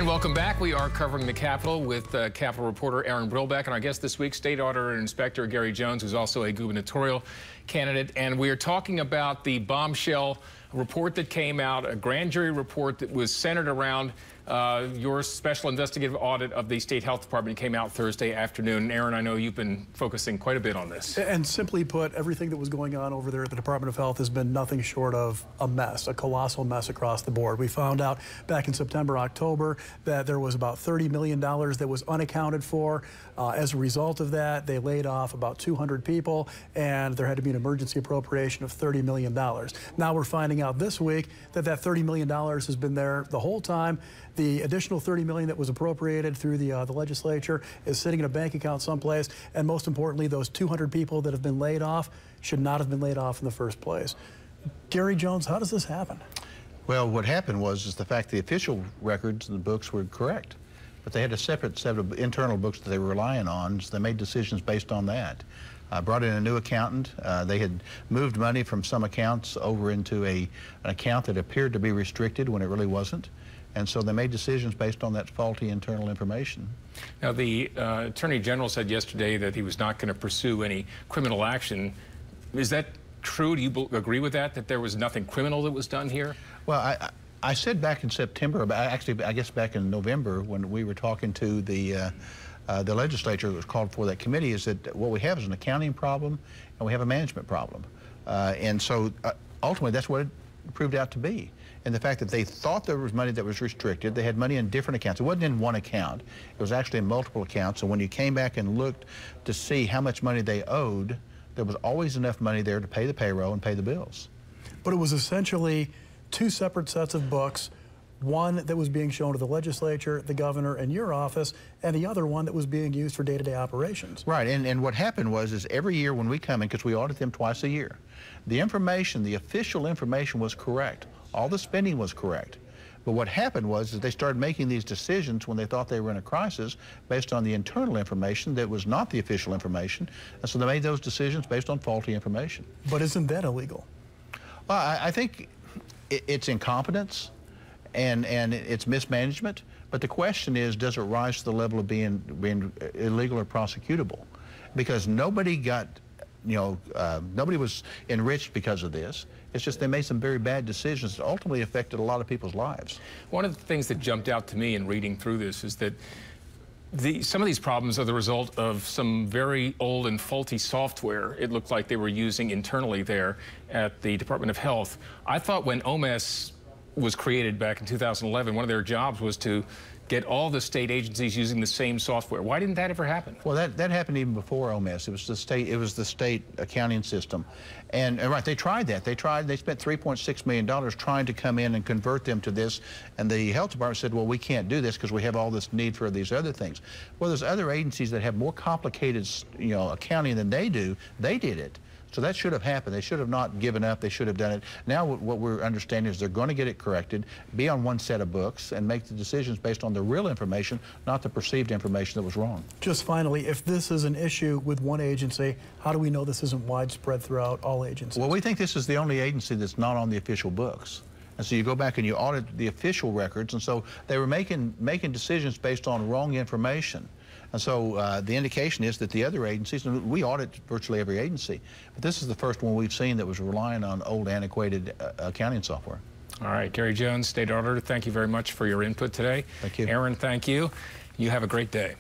And welcome back. We are covering the Capitol with Capitol reporter Aaron Brilbreck, and our guest this week, State Auditor and Inspector Gary Jones, who's also a gubernatorial candidate. And we are talking about the bombshell report that came out, a grand jury report that was centered around your special investigative audit of the state health department. Came out Thursday afternoon. Aaron, I know you've been focusing quite a bit on this. And simply put, everything that was going on over there at the Department of Health has been nothing short of a mess, a colossal mess across the board. We found out back in September, October, that there was about $30 million that was unaccounted for. As a result of that, they laid off about 200 people, and there had to be an emergency appropriation of $30 million. Now we're finding out this week that that $30 million has been there the whole time. The additional $30 million that was appropriated through the legislature is sitting in a bank account someplace, and most importantly, those 200 people that have been laid off should not have been laid off in the first place. Gary Jones, how does this happen? Well, what happened was the fact the official records and the books were correct, but they had a separate set of internal books that they were relying on, so they made decisions based on that. Brought in a new accountant. They had moved money from some accounts over into an account that appeared to be restricted when it really wasn't. And so they made decisions based on that faulty internal information. Now, the Attorney General said yesterday that he was not going to pursue any criminal action. Is that true? Do you agree with that, that there was nothing criminal that was done here? Well, I said back in September, actually, I guess back in November, when we were talking to the legislature that was called for that committee, is that what we have is an accounting problem and we have a management problem. And so ultimately that's what it proved out to be. And the fact that they thought there was money that was restricted, they had money in different accounts. It wasn't in one account, it was actually in multiple accounts. And when you came back and looked to see how much money they owed, there was always enough money there to pay the payroll and pay the bills. But it was essentially two separate sets of books, one that was being shown to the legislature, the governor, and your office, and the other one that was being used for day-to-day operations. Right, and what happened was every year when we come in, because we audit them twice a year, the information, the official information was correct. All the spending was correct. But what happened was they started making these decisions when they thought they were in a crisis based on the internal information that was not the official information. And so they made those decisions based on faulty information. But isn't that illegal? Well, I think it's incompetence and it's mismanagement. But the question is, does it rise to the level of being illegal or prosecutable? Because nobody got, nobody was enriched because of this. It's just they made some very bad decisions that ultimately affected a lot of people's lives. One of the things that jumped out to me in reading through this is that some of these problems are the result of some very old and faulty software it looked like they were using internally there at the Department of Health. I thought when OMS was created back in 2011, one of their jobs was to get all the state agencies using the same software. Why didn't that ever happen? Well, that happened even before OMS. It was the state accounting system. And right, they tried that. They spent $3.6 million trying to come in and convert them to this. And the health department said, well, we can't do this because we have all this need for these other things. Well, there's other agencies that have more complicated, accounting than they do. They did it. So that should have happened. They should have not given up. They should have done it. Now what we're understanding is they're going to get it corrected, be on one set of books, and make the decisions based on the real information, not the perceived information that was wrong. Just finally, if this is an issue with one agency, how do we know this isn't widespread throughout all agencies? Well, we think this is the only agency that's not on the official books. And so you go back and you audit the official records, and so they were making decisions based on wrong information. And so the indication is that the other agencies, and we audit virtually every agency, but this is the first one we've seen that was relying on old, antiquated accounting software. All right, Gary Jones, State Auditor, thank you very much for your input today. Thank you. Aaron, thank you. You have a great day.